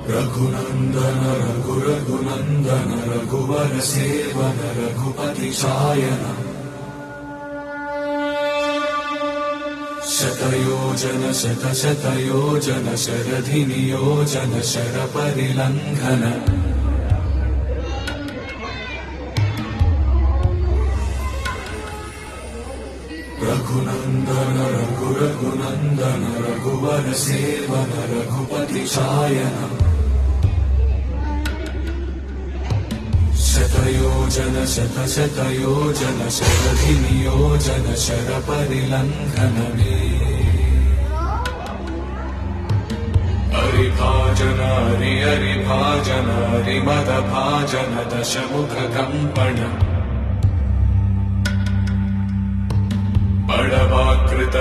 रघुनंदन रघुनंदन रघुवर seven Raghupati Shayan शतयोजन शतशतयोजन शरधि नियोजन शरपरिलंघन रघुनंदन रघुनंदन रघुवर seven Raghupati Shayan शतयोजन शतशतयोजन शरधि नियोजन शरपरिलंघन हरिभाजन हरिभाजन हरिमदभाजन दशमुख कंपन बड़वाकृत